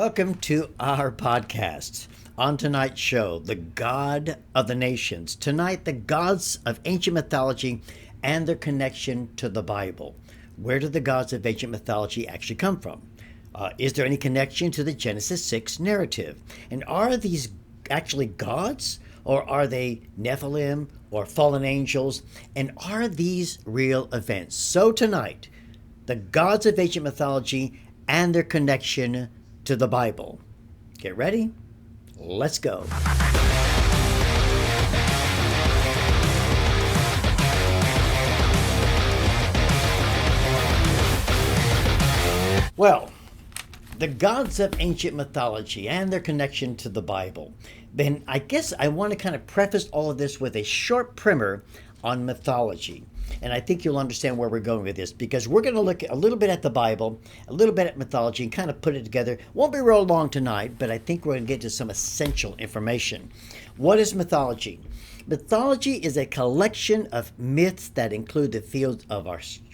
Welcome to our podcast. On tonight's show, the God of the Nations. Tonight, the gods of ancient mythology and their connection to the Bible. Where do the gods of ancient mythology actually come from? Is there any connection to the Genesis 6 narrative? And are these actually gods? Or are they Nephilim or fallen angels? And are these real events? So tonight, the gods of ancient mythology and their connection to the Bible. Get ready? Let's go. Well, the gods of ancient mythology and their connection to the Bible. Then I guess I want to kind of preface all of this with a short primer on mythology. And I think you'll understand where we're going with this, because we're going to look a little bit at the Bible, a little bit at mythology, and kind of put it together. Won't be real long tonight, but I think we're going to get to some essential information. What is mythology? Mythology is a collection of myths that include the fields of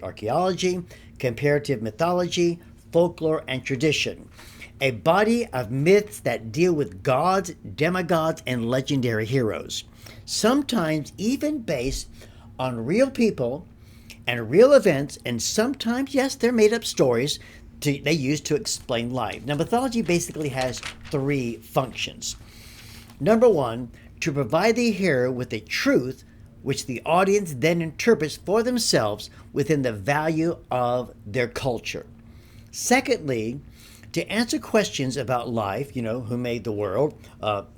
archaeology, comparative mythology, folklore, and tradition. A body of myths that deal with gods, demi-gods, and legendary heroes. Sometimes even based on real people and real events, and sometimes, yes, they're made-up stories they use to explain life. Now, mythology basically has three functions. Number one, to provide the hearer with a truth which the audience then interprets for themselves within the value of their culture. Secondly, to answer questions about life, who made the world,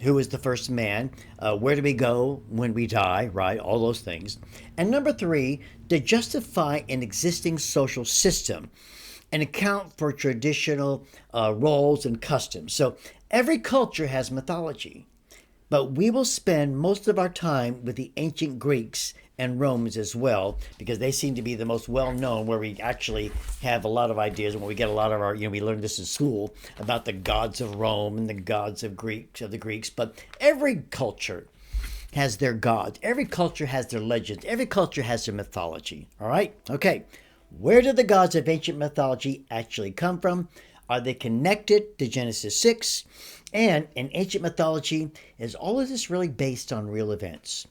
who was the first man, where do we go when we die, right? All those things. And number three, to justify an existing social system and account for traditional roles and customs. So every culture has mythology, but we will spend most of our time with the ancient Greeks and Romans as well, because they seem to be the most well-known, where we actually have a lot of ideas, and when we get a lot of our, we learn this in school about the gods of Rome and the gods of the Greeks. But every culture has their gods. Every culture has their legends. Every culture has their mythology. All right? Okay. Where do the gods of ancient mythology actually come from? Are they connected to Genesis 6? And in ancient mythology, is all of this really based on real events?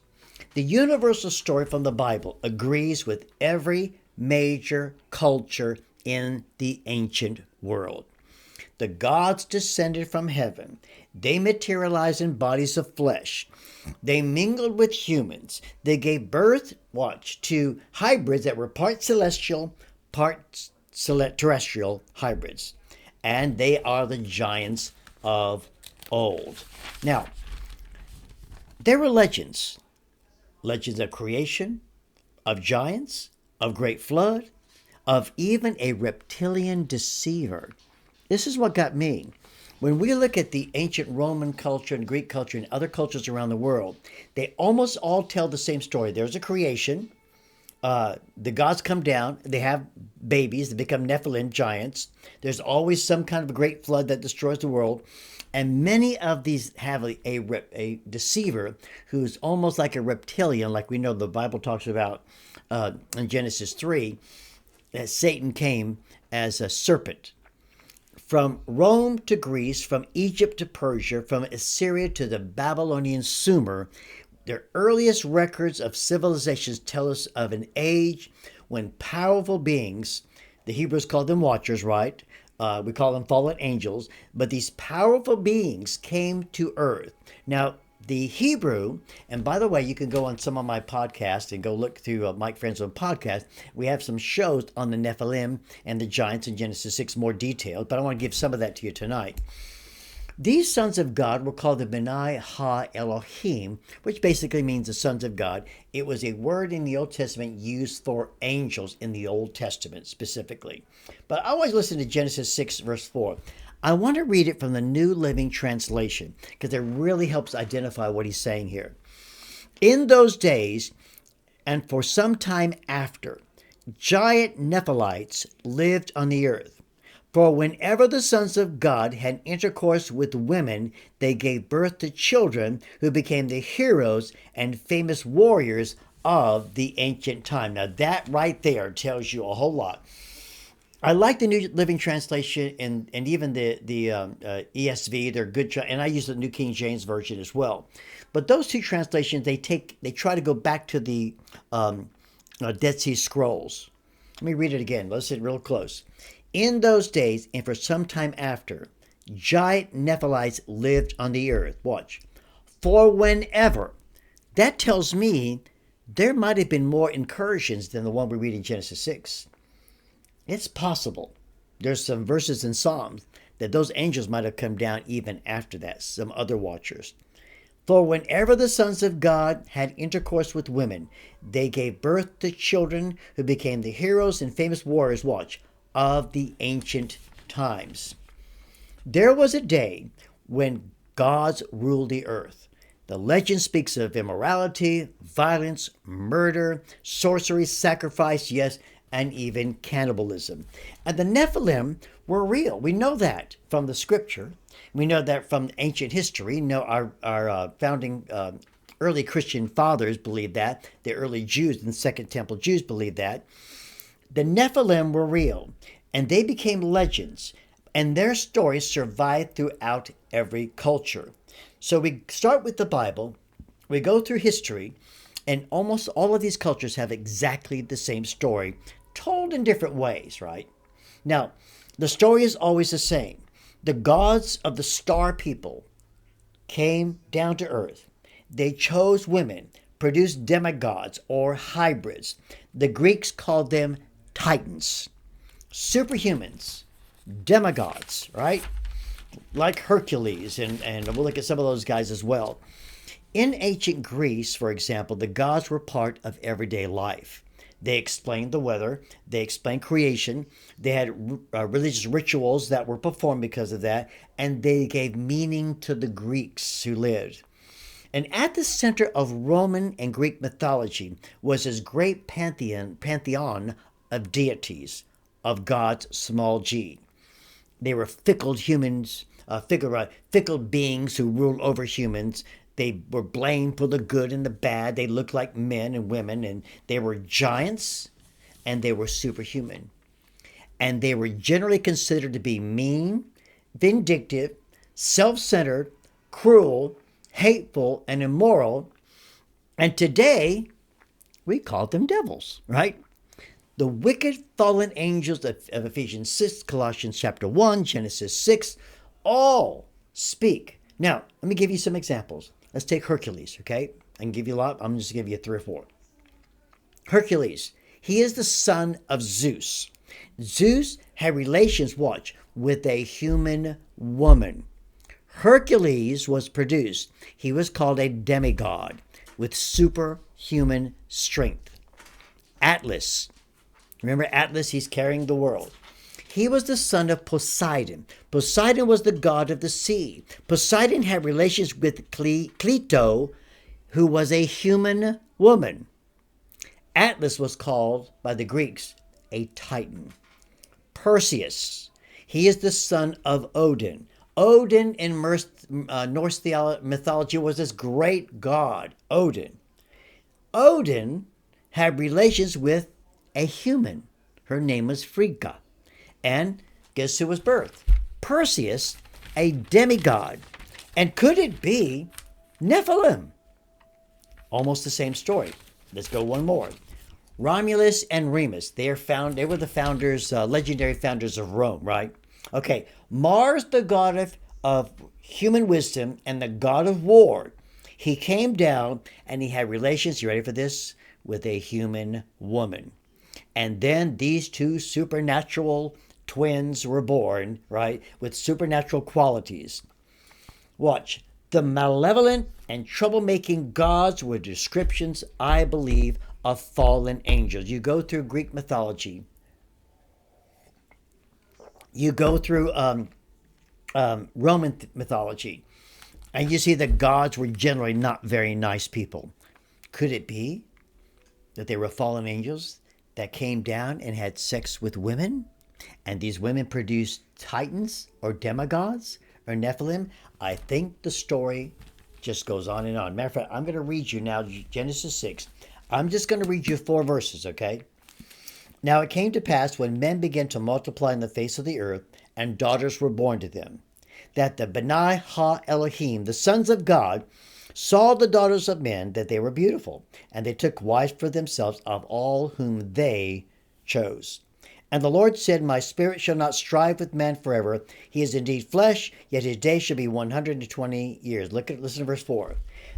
The universal story from the Bible agrees with every major culture in the ancient world. The gods descended from heaven. They materialized in bodies of flesh. They mingled with humans. They gave birth, to hybrids that were part celestial, part terrestrial hybrids. And they are the giants of old. Now, there were legends. Legends of creation, of giants, of great flood, of even a reptilian deceiver. This is what got me. When we look at the ancient Roman culture and Greek culture and other cultures around the world, they almost all tell the same story. There's a creation. The gods come down. They have babies. They become Nephilim, giants. There's always some kind of a great flood that destroys the world. And many of these have a deceiver who's almost like a reptilian, like we know the Bible talks about in Genesis 3, that Satan came as a serpent. From Rome to Greece, from Egypt to Persia, from Assyria to the Babylonian Sumer, their earliest records of civilizations tell us of an age when powerful beings, the Hebrews called them watchers, right? We call them fallen angels, but these powerful beings came to earth. Now, the Hebrew, and by the way, you can go on some of my podcasts and go look through Mike Franzone podcast. We have some shows on the Nephilim and the giants in Genesis 6, more detailed, but I want to give some of that to you tonight. These sons of God were called the B'nai Ha Elohim, which basically means the sons of God. It was a word in the Old Testament used for angels in the Old Testament specifically. But I always listen to Genesis 6, verse 4. I want to read it from the New Living Translation, because it really helps identify what he's saying here. In those days, and for some time after, giant Nephilites lived on the earth. For whenever the sons of God had intercourse with women, they gave birth to children who became the heroes and famous warriors of the ancient time. Now that right there tells you a whole lot. I like the New Living Translation and even the ESV. They're good, and I use the New King James Version as well. But those two translations, they try to go back to the Dead Sea Scrolls. Let me read it again. Listen real close. In those days, and for some time after, giant Nephilites lived on the earth. Watch. For whenever. That tells me there might have been more incursions than the one we read in Genesis 6. It's possible. There's some verses in Psalms that those angels might have come down even after that, some other watchers. For whenever the sons of God had intercourse with women, they gave birth to children who became the heroes and famous warriors, watch, of the ancient times. There was a day when gods ruled the earth. The legend speaks of immorality, violence, murder, sorcery, sacrifice, yes, and even cannibalism. And the Nephilim were real. We know that from the scripture. We know that from ancient history. You know, our founding early Christian fathers believed that. The early Jews and Second Temple Jews believed that. The Nephilim were real, and they became legends, and their stories survived throughout every culture. So we start with the Bible, we go through history, and almost all of these cultures have exactly the same story, told in different ways, right? Now, the story is always the same. The gods of the star people came down to earth. They chose women, produced demi-gods or hybrids. The Greeks called them titans, superhumans, demigods, right? Like Hercules, and we'll look at some of those guys as well. In ancient Greece, for example, the gods were part of everyday life. They explained the weather, they explained creation, they had religious rituals that were performed because of that, and they gave meaning to the Greeks who lived. And at the center of Roman and Greek mythology was this great pantheon of deities, of gods, small g. They were fickle humans, fickle beings who ruled over humans. They were blamed for the good and the bad. They looked like men and women, and they were giants, and they were superhuman. And they were generally considered to be mean, vindictive, self-centered, cruel, hateful, and immoral. And today, we call them devils, right? The wicked fallen angels of Ephesians 6, Colossians chapter 1, Genesis 6, all speak. Now, let me give you some examples. Let's take Hercules, okay? I can give you a lot. I'm just going to give you 3 or 4. Hercules, he is the son of Zeus. Zeus had relations, watch, with a human woman. Hercules was produced. He was called a demigod with superhuman strength. Atlas, remember Atlas? He's carrying the world. He was the son of Poseidon. Poseidon was the god of the sea. Poseidon had relations with Clito, who was a human woman. Atlas was called by the Greeks a titan. Perseus, he is the son of Odin. Odin in Norse mythology was this great god, Odin. Odin had relations with a human. Her name was Frigga. And guess who was birthed? Perseus, a demigod. And could it be Nephilim? Almost the same story. Let's go one more. Romulus and Remus, they were the founders, legendary founders of Rome, right? Okay, Mars, the god of human wisdom and the god of war. He came down and he had relations, you ready for this, with a human woman. And then these two supernatural twins were born, right, with supernatural qualities. Watch. The malevolent and troublemaking gods were descriptions, I believe, of fallen angels. You go through Greek mythology. You go through Roman mythology. And you see the gods were generally not very nice people. Could it be that they were fallen angels that came down and had sex with women? And these women produced titans or demigods or Nephilim? I think the story just goes on and on. Matter of fact, I'm going to read you now Genesis 6. I'm just going to read you 4 verses, okay? Now it came to pass when men began to multiply on the face of the earth, and daughters were born to them, that the Beni Ha Elohim, the sons of God, saw the daughters of men that they were beautiful, and they took wives for themselves of all whom they chose. And the Lord said, My spirit shall not strive with man forever. He is indeed flesh, yet his days shall be 120 years. Listen to verse 4.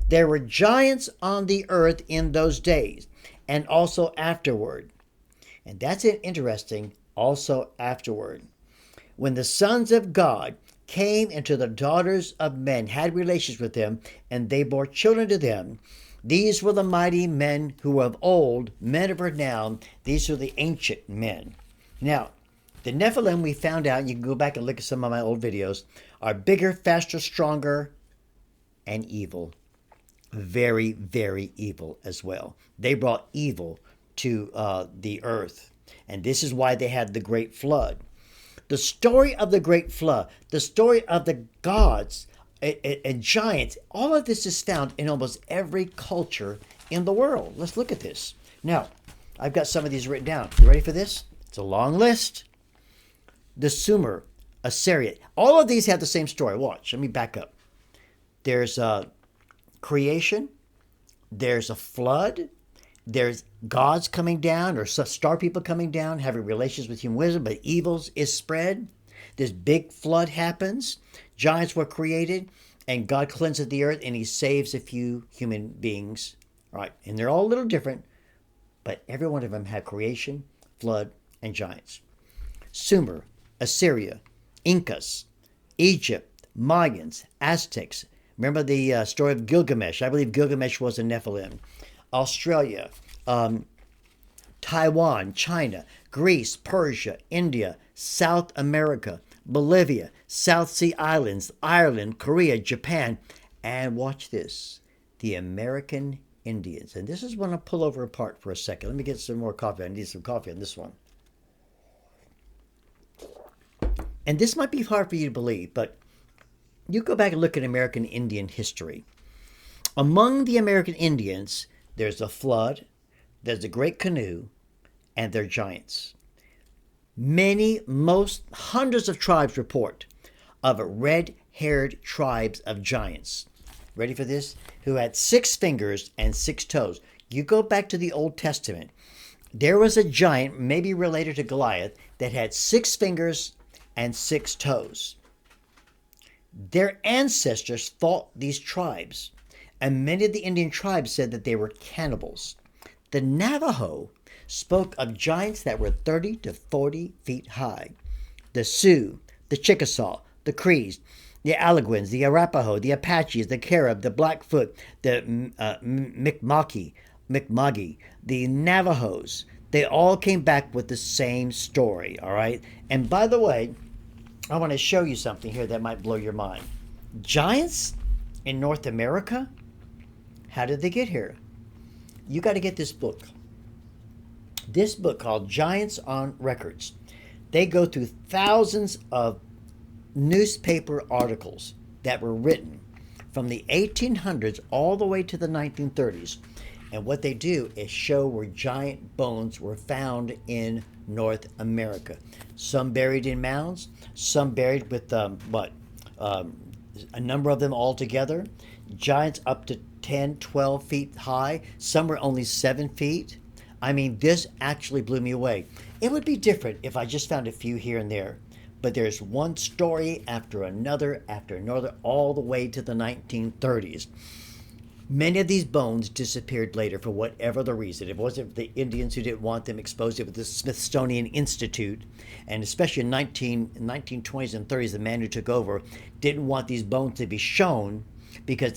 There were giants on the earth in those days, and also afterward. And that's interesting, also afterward. When the sons of God came into the daughters of men, had relations with them, and they bore children to them, these were the mighty men who were of old, men of renown. These are the ancient men. Now, the Nephilim, we found out, you can go back and look at some of my old videos, are bigger, faster, stronger, and evil. Very, very evil as well. They brought evil to the earth. And this is why they had the great flood. The story of the great flood, the story of the gods and giants, all of this is found in almost every culture in the world. Let's look at this. Now, I've got some of these written down. You ready for this? It's a long list. The Sumer, Assyria. All of these have the same story. Watch. Let me back up. There's creation. There's a flood. There's gods coming down, or star people coming down, having relations with human wisdom, but evil is spread. This big flood happens. Giants were created, and God cleanses the earth, and he saves a few human beings. All right, and they're all a little different, but every one of them had creation, flood, and giants. Sumer, Assyria, Incas, Egypt, Mayans, Aztecs. Remember the story of Gilgamesh. I believe Gilgamesh was a Nephilim. Australia, Taiwan, China, Greece, Persia, India, South America, Bolivia, South Sea Islands, Ireland, Korea, Japan, and watch this, the American Indians. And this is when I pull over apart for a second. Let me get some more coffee. I need some coffee on this one. And this might be hard for you to believe, but you go back and look at American Indian history. Among the American Indians, there's a flood, there's a great canoe, and they're giants. Hundreds of tribes report of red-haired tribes of giants. Ready for this? Who had 6 fingers and 6 toes. You go back to the Old Testament. There was a giant, maybe related to Goliath, that had 6 fingers and 6 toes. Their ancestors fought these tribes, and many of the Indian tribes said that they were cannibals. The Navajo spoke of giants that were 30 to 40 feet high. The Sioux, the Chickasaw, the Crees, the Alleghans, the Arapaho, the Apaches, the Carib, the Blackfoot, the Mi'kmaq, the Navajos, they all came back with the same story, all right? And by the way, I want to show you something here that might blow your mind. Giants in North America? How did they get here? You got to get this book. This book called Giants on Records. They go through thousands of newspaper articles that were written from the 1800s all the way to the 1930s. And what they do is show where giant bones were found in North America. Some buried in mounds, some buried with a number of them all together. Giants up to 10, 12 feet high. Some were only 7 feet. I mean, this actually blew me away. It would be different if I just found a few here and there. But there's one story after another, all the way to the 1930s. Many of these bones disappeared later for whatever the reason. It wasn't the Indians who didn't want them exposed. It was the Smithsonian Institute. And especially in 1920s and 30s, the man who took over didn't want these bones to be shown because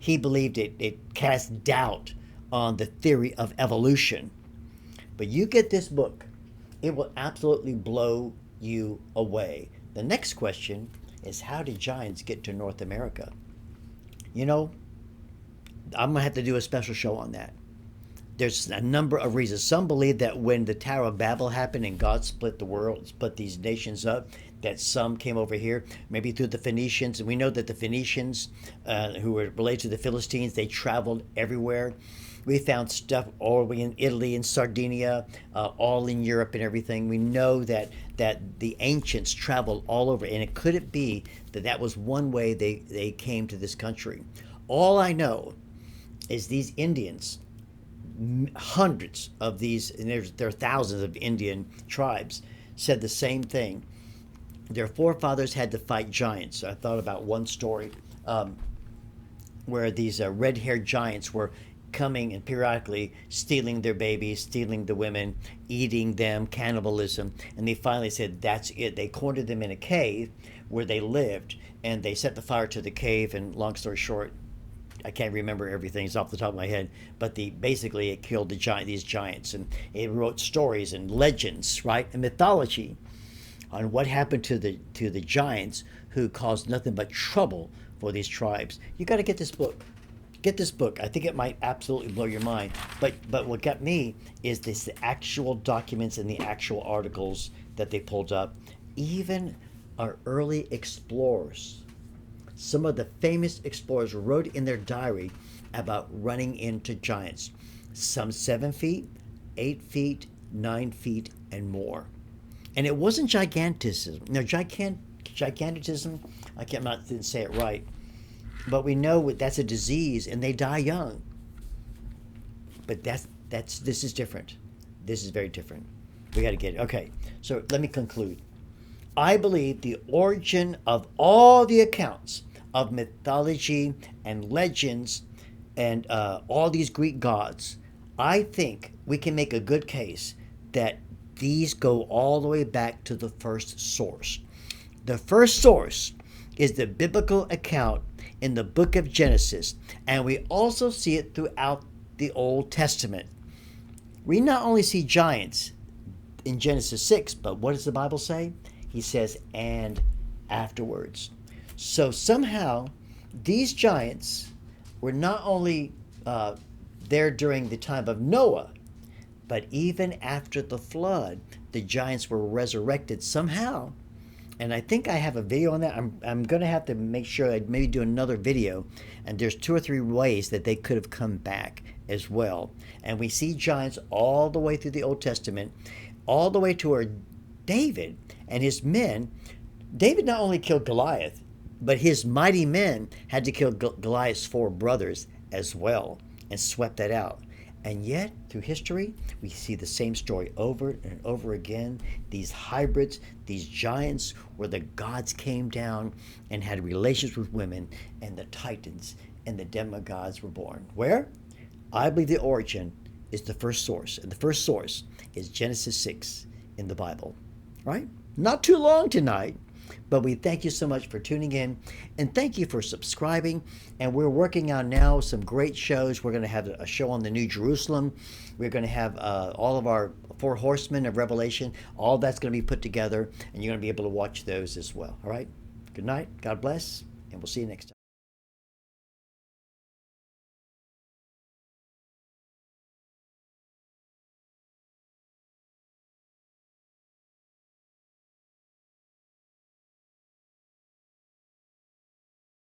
he believed it cast doubt on the theory of evolution. But you get this book, it will absolutely blow you away. The next question is, how did giants get to North America? You know, I'm going to have to do a special show on that. There's a number of reasons. Some believe that when the Tower of Babel happened and God split the world, split these nations up, that some came over here, maybe through the Phoenicians. And we know that the Phoenicians, who were related to the Philistines, they traveled everywhere. We found stuff all in Italy and Sardinia, all in Europe and everything. We know that the ancients traveled all over, and it could it be that that was one way they came to this country. All I know is these Indians, hundreds of these, and there are thousands of Indian tribes, said the same thing. Their forefathers had to fight giants. I thought about one story where these red-haired giants were coming and periodically stealing their babies, stealing the women, eating them, cannibalism. And they finally said, that's it. They cornered them in a cave where they lived, and they set the fire to the cave. And long story short, I can't remember everything. It's off the top of my head, but basically it killed these giants, and it wrote stories and legends, right, and mythology on what happened to the giants who caused nothing but trouble for these tribes. You got to get this book. Get this book. I think it might absolutely blow your mind. But what got me is the actual documents and the actual articles that they pulled up. Even our early explorers, some of the famous explorers, wrote in their diary about running into giants. Some 7 feet, 8 feet, 9 feet, and more. And it wasn't gigantism. No, gigantism, I didn't say it right. But we know that's a disease, and they die young. But this is different. This is very different. We got to get it. Okay, so let me conclude. I believe the origin of all the accounts of mythology and legends and all these Greek gods, I think we can make a good case that these go all the way back to the first source. The first source is the biblical account in the book of Genesis, and we also see it throughout the Old Testament. We not only see giants in Genesis 6, but what does the Bible say? He says, and afterwards. So somehow, these giants were not only there during the time of Noah, but even after the flood, the giants were resurrected somehow. And I think I have a video on that. I'm going to have to make sure I maybe do another video. And there's 2 or 3 ways that they could have come back as well. And we see giants all the way through the Old Testament, all the way to where David and his men. David not only killed Goliath, but his mighty men had to kill Goliath's 4 brothers as well and swept that out. And yet, through history, we see the same story over and over again. These hybrids, these giants, where the gods came down and had relations with women, and the titans and the demi-gods were born. Where? I believe the origin is the first source. And the first source is Genesis 6 in the Bible. Right? Not too long tonight. But we thank you so much for tuning in, and thank you for subscribing. And we're working on now some great shows. We're going to have a show on the New Jerusalem. We're going to have all of our 4 horsemen of Revelation. All that's going to be put together, and you're going to be able to watch those as well. All right? Good night. God bless, and we'll see you next time.